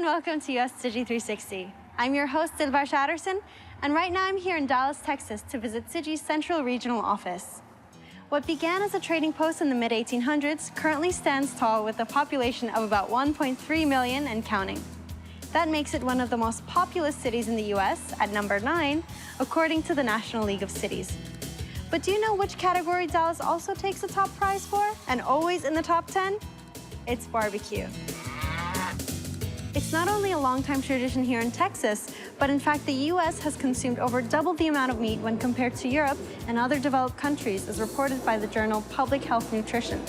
welcome to US Tzu Chi 360. I'm your host, Dilbar Shatterson, and right now I'm here in Dallas, Texas to visit Tzu Chi's Central Regional Office. What began as a trading post in the mid-1800s currently stands tall with a population of about 1.3 million and counting. That makes it one of the most populous cities in the US at number 9, according to the National League of Cities. But do you know which category Dallas also takes the top prize for, and always in the top 10? It's barbecue. It's not only a long-time tradition here in Texas, but in fact the US has consumed over double the amount of meat when compared to Europe and other developed countries, as reported by the journal Public Health Nutrition,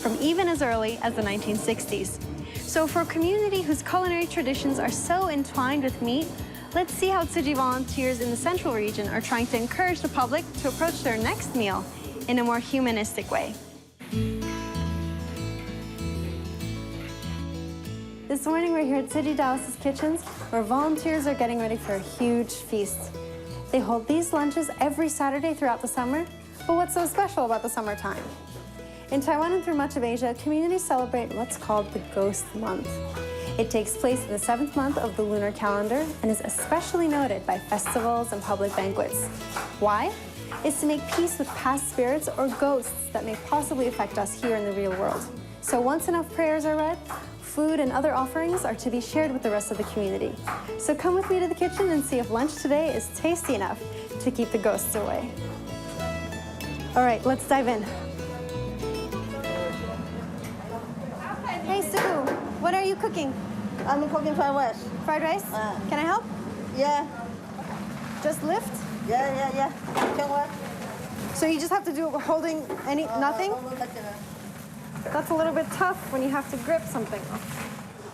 from even as early as the 1960s. So for a community whose culinary traditions are so entwined with meat, let's see how Tzu Chi volunteers in the Central region are trying to encourage the public to approach their next meal in a more humanistic way. This morning we're here at Tzu Chi Dallas's kitchens, where volunteers are getting ready for a huge feast. They hold these lunches every Saturday throughout the summer, but what's so special about the summertime? In Taiwan and through much of Asia, communities celebrate what's called the Ghost Month. It takes place in the 7th month of the lunar calendar and is especially noted by festivals and public banquets. Why? It's to make peace with past spirits or ghosts that may possibly affect us here in the real world. So once enough prayers are read, food and other offerings are to be shared with the rest of the community. So come with me to the kitchen and see if lunch today is tasty enough to keep the ghosts away. All right, let's dive in. Hey, Sue, what are you cooking? I'm cooking fried rice. Fried rice? Can I help? Yeah. Just lift? Yeah. Can what? So you just have to do it holding nothing? That's a little bit tough when you have to grip something.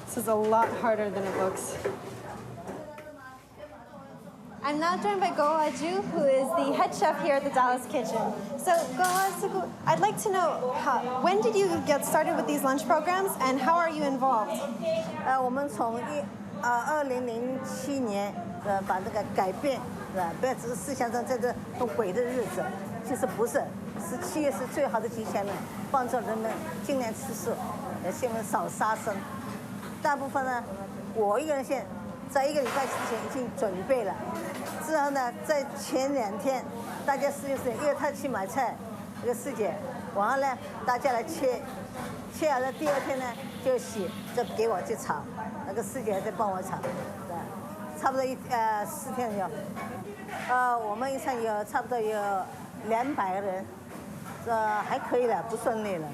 This is a lot harder than it looks. I'm now joined by Go Aju, who is the head chef here at the Dallas kitchen. So Go Aju, I'd like to know, when did you get started with these lunch programs and how are you involved? 我们从2007年把这个改变，是吧？不要只是思想上在这种鬼的日子，其实不是，17月是最好的吉祥日，帮助人们尽量吃素，希望少杀生。大部分呢，我一个人先在1个礼拜之前已经准备了，之后呢，在前2天，大家师兄因为他去买菜，这个师姐，然后呢，大家来切，切好了第2天呢就洗，就给我去炒，那个师姐在帮我炒，对，差不多4天有，我们一场有差不多有200个人，还可以了，不顺利了。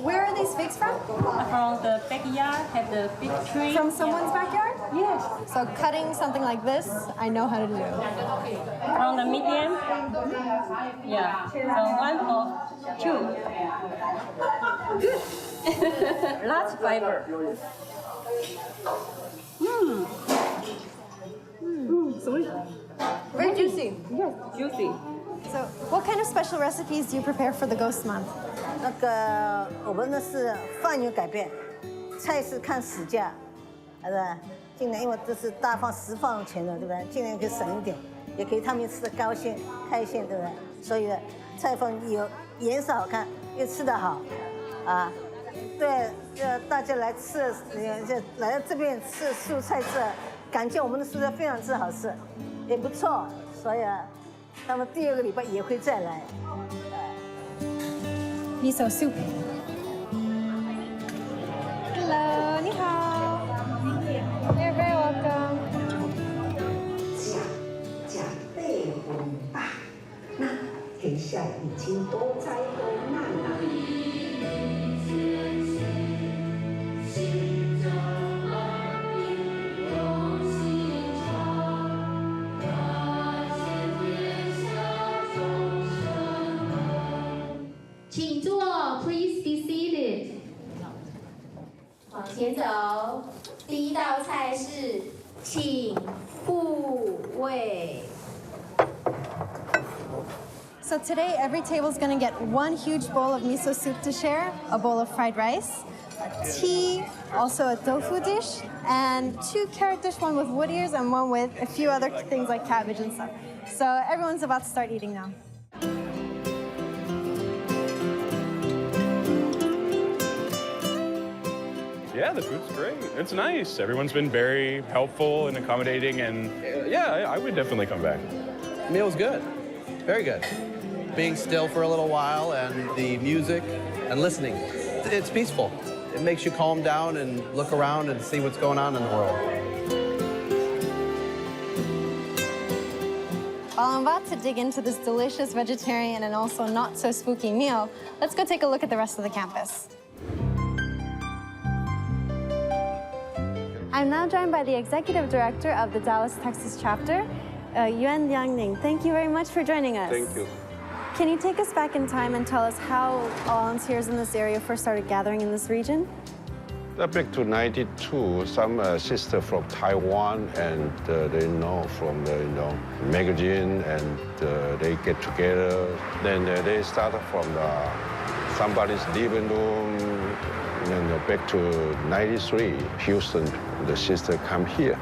Where are these figs from? From the backyard, have the big tree. From someone's backyard? Yes. So cutting something like this, I know how to do. From the medium. Yeah. So 1 or 2. Good. Lots of fiber. Sweet. Very juicy. Yes, juicy. So what kind of special recipes do you prepare for the Ghost Month? 那个我们呢是饭有改变，菜是看市价，是吧？尽量因为这是大放实放钱的，对不对？尽量可以省一点，也可以他们也吃得高兴开心，对不对？所以呢，菜放有颜色好看，又吃得好，啊，对，大家来吃，就来到这边吃蔬菜吃，感觉我们的蔬菜非常之好吃，也不错，所以啊，他们第2个礼拜也会再来。Miso soup. Hello, ni hao. You're very welcome. 长辈很大，那天下已经都在危难了。请坐 ，Please be seated。往前走，第1道菜是请复位。 So today, every table is going to get 1 huge bowl of miso soup to share, a bowl of fried rice, a tea, also a tofu dish, and 2 carrot dish, one with wood ears and one with a few other things like cabbage and stuff. So everyone's about to start eating now. Yeah, the food's great. It's nice. Everyone's been very helpful and accommodating, and yeah, I would definitely come back. Meal's good, very good. Being still for a little while and the music and listening, it's peaceful. It makes you calm down and look around and see what's going on in the world. While I'm about to dig into this delicious vegetarian and also not so spooky meal, let's go take a look at the rest of the campus. I'm now joined by the Executive Director of the Dallas, Texas chapter, Yuan Liangning. Thank you very much for joining us. Thank you. Can you take us back in time and tell us how volunteers in this area first started gathering in this region? Back to 92, some sister from Taiwan, and they know from the magazine, and they get together. Then they started from somebody's living room, and back to 93, Houston, the sister come here,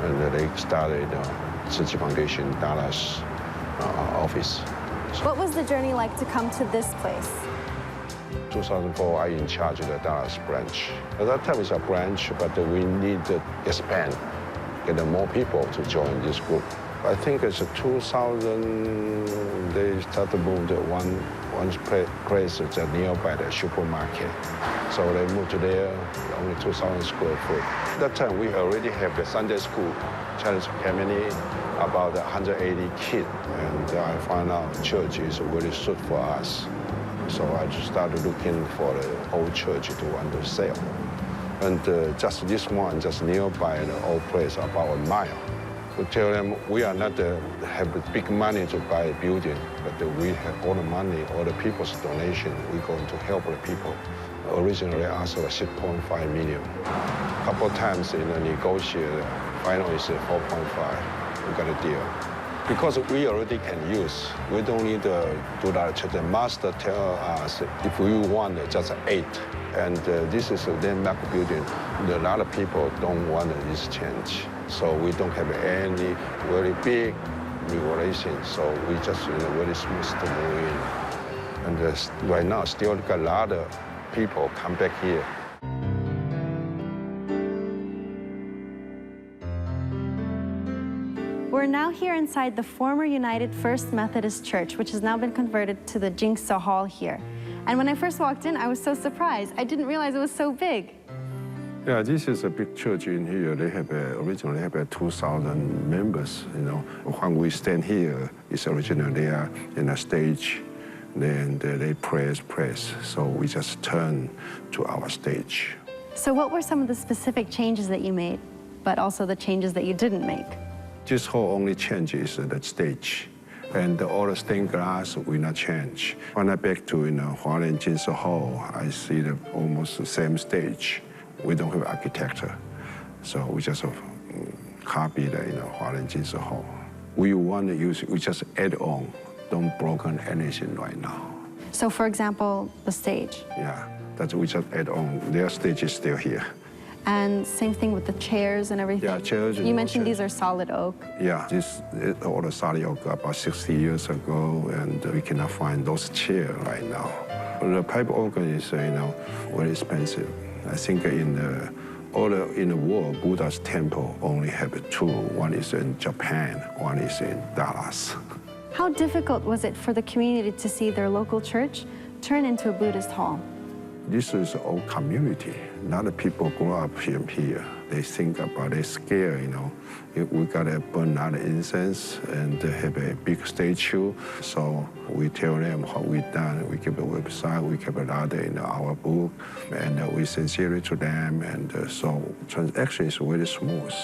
and they started Tzu Chi Foundation Dallas office. What was the journey like to come to this place? 2004, I in charge of the Dallas branch. At that time, it's a branch, but we need to expand, get more people to join this group. I think it's 2000, they started to move to one place that's nearby the supermarket. So they moved to there, only 2,000 square foot. At that time, we already have the Sunday school, Chinese community, about 180 kids. And I found out church is really suit for us. So I just started looking for the old church to want to sell. And just this one, just nearby the old place, about a mile. We tell them we are not have big money to buy a building, but we have all the money, all the people's donation. We're going to help the people. Originally asked for 6.5 million. A couple of times negotiated, finally it's 4.5. We got a deal. Because we already can use, we don't need to do that. The master tell us if we want just 8. And this is a landmark building. A lot of people don't want this change. So we don't have any very big regulation. So we just very smooth to move in. And right now, still got a lot of people come back here. We're now here inside the former United First Methodist Church, which has now been converted to the Jingsa Hall here. And when I first walked in, I was so surprised. I didn't realize it was so big. Yeah, this is a big church in here. They have originally have 2,000 members. When we stand here, it's originally there in a stage. Then they praise. So we just turn to our stage. So what were some of the specific changes that you made, but also the changes that you didn't make? This hall only changes the stage. And all the stained glass will not change. When I back to Hualien Jinsi Hall, I see almost the same stage. We don't have architecture, so we just copy the Hualien Jinsi Hall. We want to use it, we just add on, don't broken anything right now. So for example, the stage. Yeah, that's we just add on. Their stage is still here. And same thing with the chairs and everything. Yeah, chairs. You mentioned these are solid oak. Yeah, this is all the solid oak about 60 years ago, and we cannot find those chairs right now. The pipe organ is, very expensive. I think in the world, Buddha's temple only have 2. One is in Japan, one is in Dallas. How difficult was it for the community to see their local church turn into a Buddhist hall? This is an old community. A lot of people grow up here. They think about, they're scared, We gotta burn out incense and have a big statue. So we tell them what we've done. We keep a website, we keep a lot in our book, and we sincere to them. And so transaction is very smooth.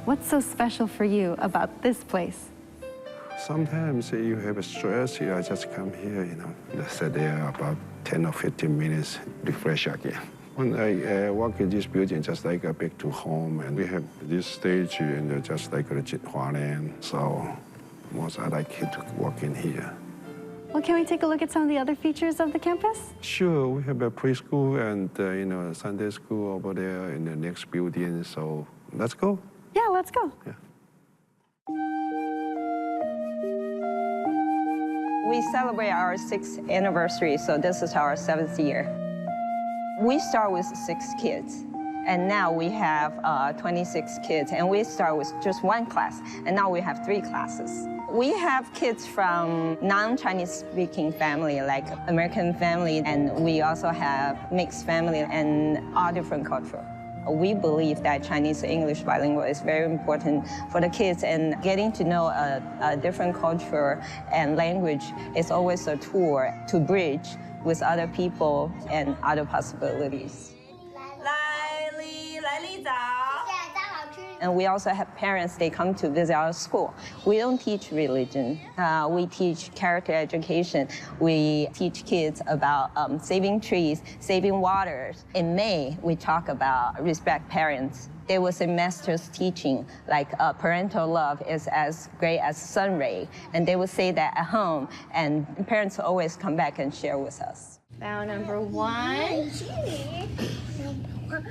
What's so special for you about this place? Sometimes you have a stress, I just come here, sit there about 10 or 15 minutes, refresh again. When I walk in this building, just like back to home, and we have this stage, and just like the Hualien, so most I like to walk in here. Well, can we take a look at some of the other features of the campus? Sure, we have a preschool and Sunday school over there in the next building, so let's go. Yeah, let's go. Yeah. We celebrate our 6th anniversary, so this is our 7th year. We start with 6 kids. And now we have 26 kids, and we start with just one class, and now we have 3 classes. We have kids from non-Chinese speaking family, like American family, and we also have mixed family and all different culture. We believe that Chinese-English bilingual is very important for the kids, and getting to know a different culture and language is always a tool to bridge with other people and other possibilities. And we also have parents, they come to visit our school. We don't teach religion. We teach character education. We teach kids about saving trees, saving waters. In May, we talk about respect parents. There was a master's teaching, like parental love is as great as sun ray. And they would say that at home, and parents always come back and share with us. Bow number 1.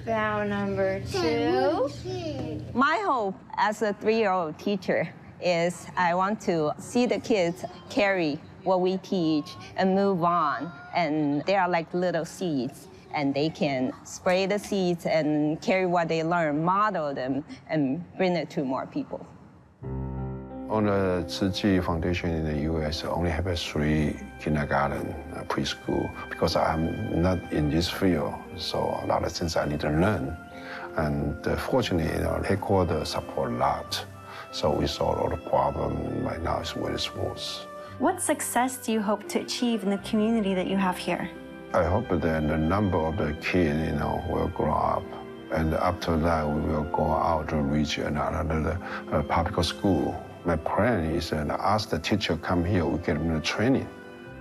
Bow number 2. My hope as a 3-year-old teacher is I want to see the kids carry what we teach and move on. And they are like little seeds, and they can spray the seeds and carry what they learn, model them, and bring it to more people. On the Tzu Chi Foundation in the U.S., I only have 3 kindergarten, preschool, because I'm not in this field, so a lot of things I need to learn. And fortunately, headquarters support a lot, so we solve all the problems. Right now, it's very smooth. What success do you hope to achieve in the community that you have here? I hope that the number of the kids, will grow up. And after that, we will go out to reach another public school. My plan is to ask the teacher come here, we get them the training,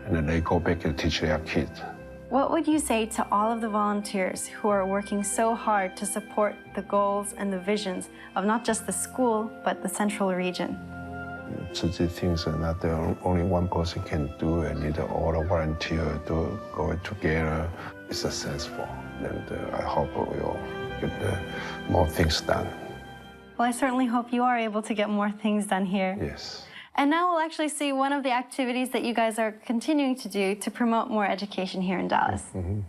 and then they go back and teach their kids. What would you say to all of the volunteers who are working so hard to support the goals and the visions of not just the school, but the central region? Tzu Chi things are not the only one person can do, and need all the volunteers to go together. It's successful, and I hope we will get more things done. Well, I certainly hope you are able to get more things done here. Yes. And now we'll actually see one of the activities that you guys are continuing to do to promote more education here in Dallas. Mm-hmm.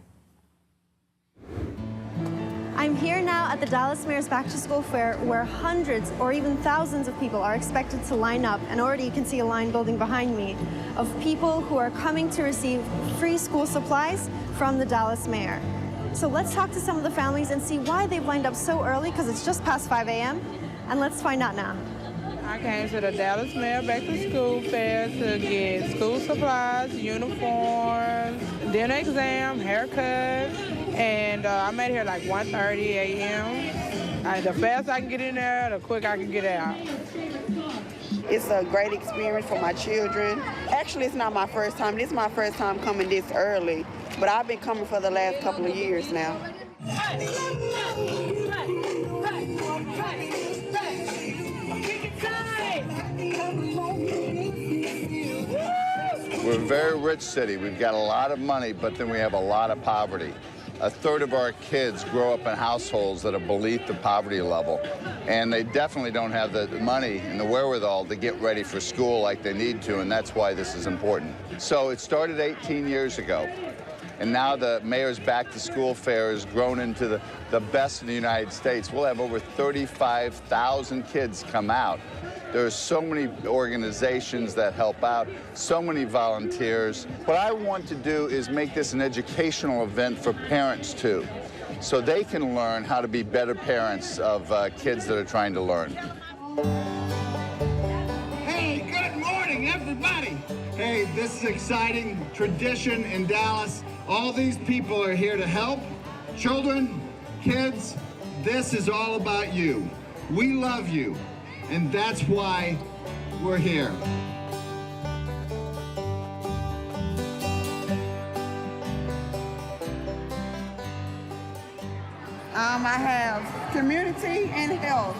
I'm here now at the Dallas Mayor's Back to School Fair, where hundreds or even thousands of people are expected to line up, and already you can see a line building behind me of people who are coming to receive free school supplies from the Dallas Mayor. So let's talk to some of the families and see why they've lined up so early, because it's just past 5 a.m. And let's find out now. I came to the Dallas Mayor Back to School Fair to get school supplies, uniforms, dinner exam, haircut, and I made here like 1:30 a.m. The faster I can get in there, the quicker I can get out. It's a great experience for my children. Actually, it's not my first time. This is my first time coming this early, but I've been coming for the last couple of years now. We're a very rich city. We've got a lot of money, but then we have a lot of poverty. A third of our kids grow up in households that are beneath the poverty level, and they definitely don't have the money and the wherewithal to get ready for school like they need to, and that's why this is important. So it started 18 years ago, and now the Mayor's Back to School Fair has grown into the best in the United States. We'll have over 35,000 kids come out. There are so many organizations that help out, so many volunteers. What I want to do is make this an educational event for parents, too, so they can learn how to be better parents of kids that are trying to learn. Hey, good morning, everybody. Hey, this is exciting tradition in Dallas. All these people are here to help. Children, kids, this is all about you. We love you. And that's why we're here. I have community and health.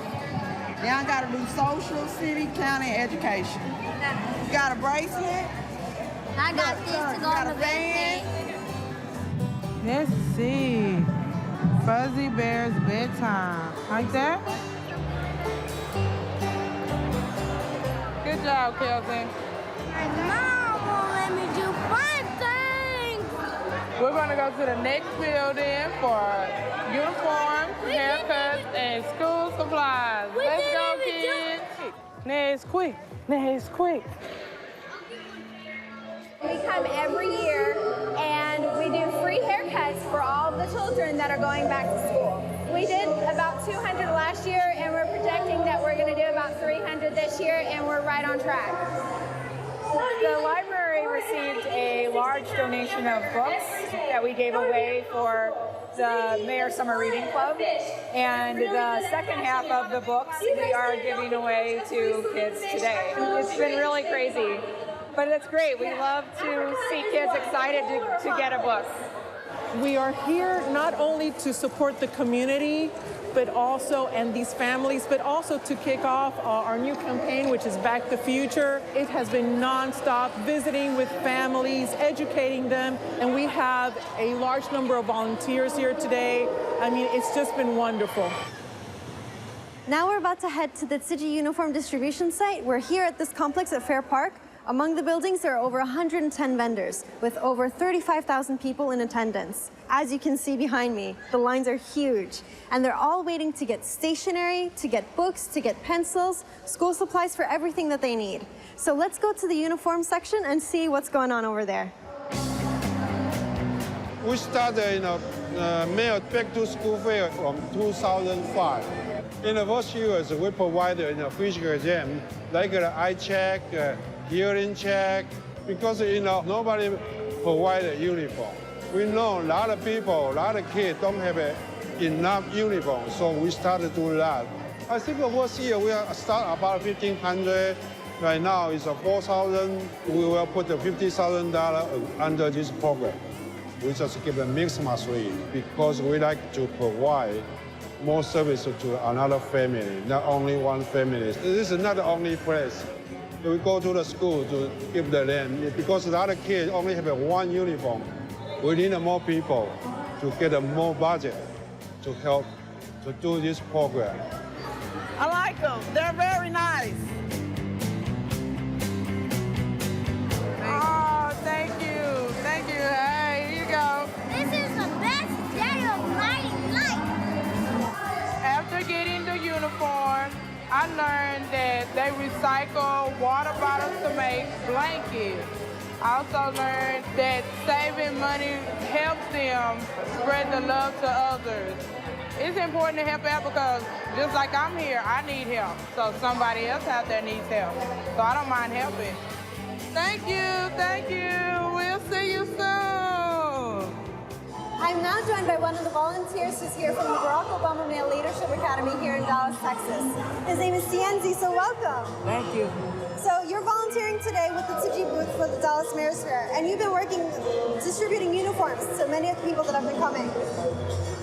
Now I got to do social, city, county, education. Got a bracelet. I got these to go on the band. Let's see. Fuzzy Bear's bedtime. Like that? Good job, Kelton. My mom won't let me do fun things. We're going to go to the next building for uniforms haircuts, and school supplies. Let's go, kids. Next, quick. Next, quick. We come every year and we do free haircuts for all the children that are going back to school. We did about 200 last year and we're projecting that we're going to do about 300 this year, and we're right on track. The library received a large donation of books that we gave away for the Mayor Summer Reading Club, and the second half of the books we are giving away to kids today. It's been really crazy, but it's great. We love to see kids excited to get a book. We are here not only to support the community, but also, and these families, but also to kick off our new campaign, which is Back the Future. It has been nonstop, visiting with families, educating them, and we have a large number of volunteers here today. I mean, it's just been wonderful. Now we're about to head to the Tzu Chi uniform distribution site. We're here at this complex at Fair Park. Among the buildings, there are over 110 vendors with over 35,000 people in attendance. As you can see behind me, the lines are huge, and they're all waiting to get stationery, to get books, to get pencils, school supplies for everything that they need. So let's go to the uniform section and see what's going on over there. We started Mail Back to School Fair from 2005. In the first years, we provided physical exam, like the eye check, hearing check, because nobody provided uniform. We know a lot of people, a lot of kids don't have enough uniform, so we started to do that. I think the first year we start about 1,500. Right now it's 4,000. We will put the $50,000 under this program. We just give a maximum rate because we like to provide more service to another family, not only one family. This is not the only place. We go to the school to give the land because a lot of kids only have one uniform. We need more people to get more budget to help to do this program. I like them. They're very nice. Oh, thank you. Thank you. Hey, here you go. This is the best day of my life. After getting the uniform, I learned that they recycle water bottles to make blankets. I also learned that saving money helps them spread the love to others. It's important to help out because just like I'm here, I need help. So somebody else out there needs help. So I don't mind helping. Thank you, thank you. We'll see you soon. I'm now joined by one of the volunteers who's here from the Barack Obama Male Leadership Academy here in Dallas, Texas. His name is Tianzi, so welcome. Thank you. So you're volunteering today with the Tzu Chi booth for the Dallas Mayor's Fair, and you've been working, distributing uniforms to many of the people that have been coming.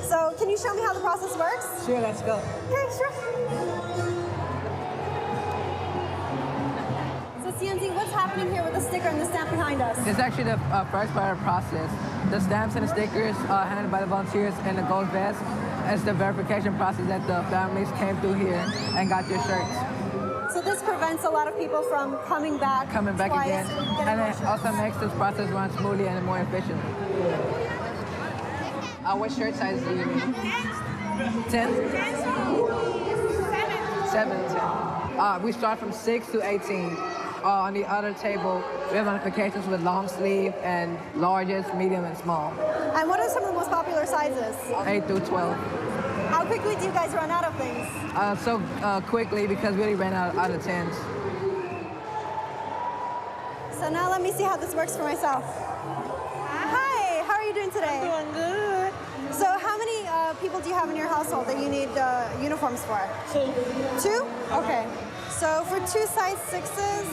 So can you show me how the process works? Sure, let's go. Okay, sure. So Tianzi, what's happening here with the sticker and the stamp behind us? It's actually the first part of the process. The stamps and the stickers are handled by the volunteers, and the gold vest is the verification process that the families came through here and got their shirts. So this prevents a lot of people from coming back twice again, and it also makes this process run smoothly and more efficiently. What shirt size do you need? 10? 7. 10. We start from 6 to 18. On the other table, we have notifications with long sleeve and largest, medium, and small. And what are some of the most popular sizes? 8 through 12. How quickly do you guys run out of things? So quickly because we already ran out of 10s. So now let me see how this works for myself. Hi, how are you doing today? I'm doing good. So how many people do you have in your household that you need uniforms for? 2. 2? Okay. So for 2 size 6s,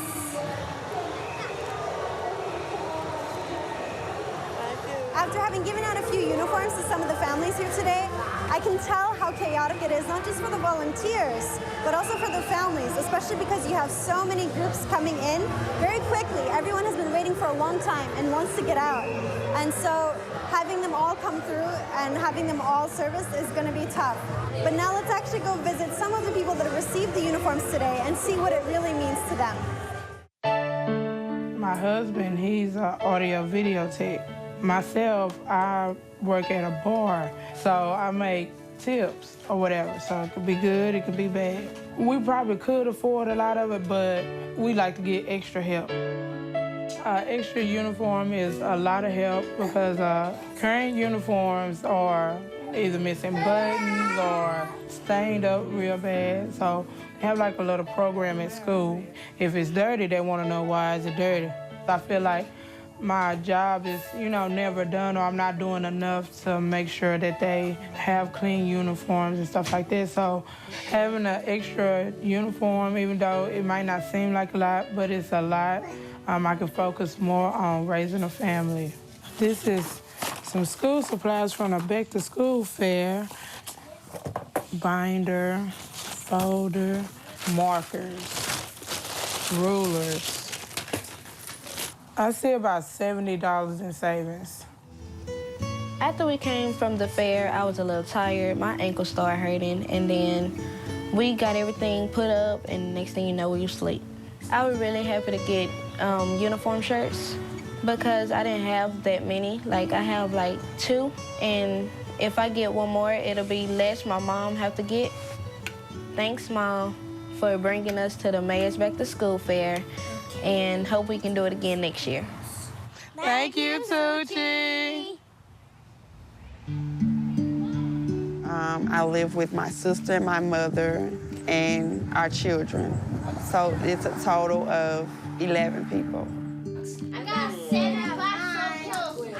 after having given out a few uniforms to some of the families here today, I can tell how chaotic it is, not just for the volunteers, but also for the families, especially because you have so many groups coming in very quickly. Everyone has been waiting for a long time and wants to get out. And so having them all come through and having them all service is going to be tough. But now let's actually go visit some of the people that have received the uniforms today and see what it really means to them. My husband, he's an audio video tech. Myself, I work at a bar, so I make tips or whatever. So it could be good, it could be bad. We probably could afford a lot of it, but we like to get extra help. Extra uniform is a lot of help because current uniforms are either missing buttons or stained up real bad. So they have like a little program at school. If it's dirty, they want to know why is it dirty. I feel like my job is, never done, or I'm not doing enough to make sure that they have clean uniforms and stuff like that. So having an extra uniform, even though it might not seem like a lot, but it's a lot, I can focus more on raising a family. This is some school supplies from a back-to-school fair. Binder, folder, markers, rulers. I see about $70 in savings. After we came from the fair, I was a little tired. My ankle started hurting, and then we got everything put up, and next thing you know, we were asleep. I was really happy to get uniform shirts because I didn't have that many. Like, I have like 2, and if I get one more, it'll be less my mom have to get. Thanks, Mom, for bringing us to the Mayor's Back to School Fair, and hope we can do it again next year. Thank you, Tzu Chi. I live with my sister and my mother and our children. So it's a total of 11 people.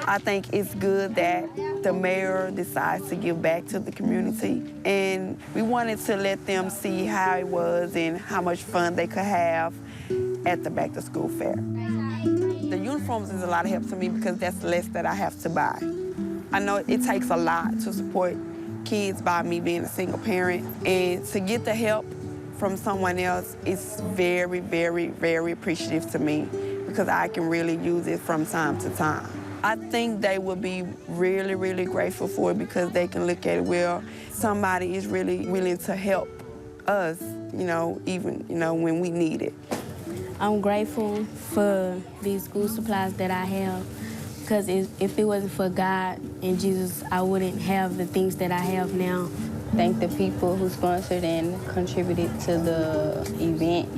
I think it's good that the mayor decides to give back to the community. And we wanted to let them see how it was and how much fun they could have at the back to school fair. The uniforms is a lot of help to me because that's less that I have to buy. I know it takes a lot to support kids by me being a single parent, and to get the help from someone else is very, very, very appreciative to me because I can really use it from time to time. I think they will be really, really grateful for it because they can look at it, well, somebody is really willing to help us, even, when we need it. I'm grateful for these school supplies that I have because if it wasn't for God and Jesus, I wouldn't have the things that I have now. Thank the people who sponsored and contributed to the event.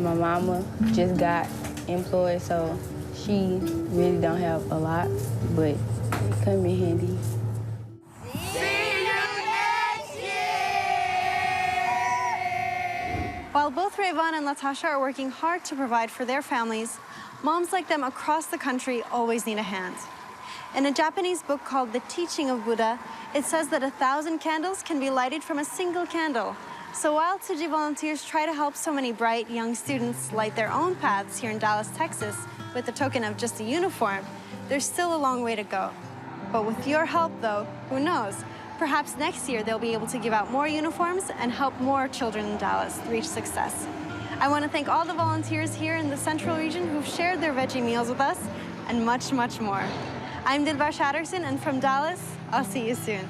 My mama just got employed, so she really don't have a lot, but it come in handy. While both Rayvon and Latasha are working hard to provide for their families, moms like them across the country always need a hand. In a Japanese book called The Teaching of Buddha, it says that 1,000 candles can be lighted from a single candle. So while Tzu Chi volunteers try to help so many bright young students light their own paths here in Dallas, Texas, with the token of just a uniform, there's still a long way to go. But with your help, though, who knows? Perhaps next year they'll be able to give out more uniforms and help more children in Dallas reach success. I want to thank all the volunteers here in the Central region who've shared their veggie meals with us, and much, much more. I'm Dilbar Shatterson, and from Dallas, I'll see you soon.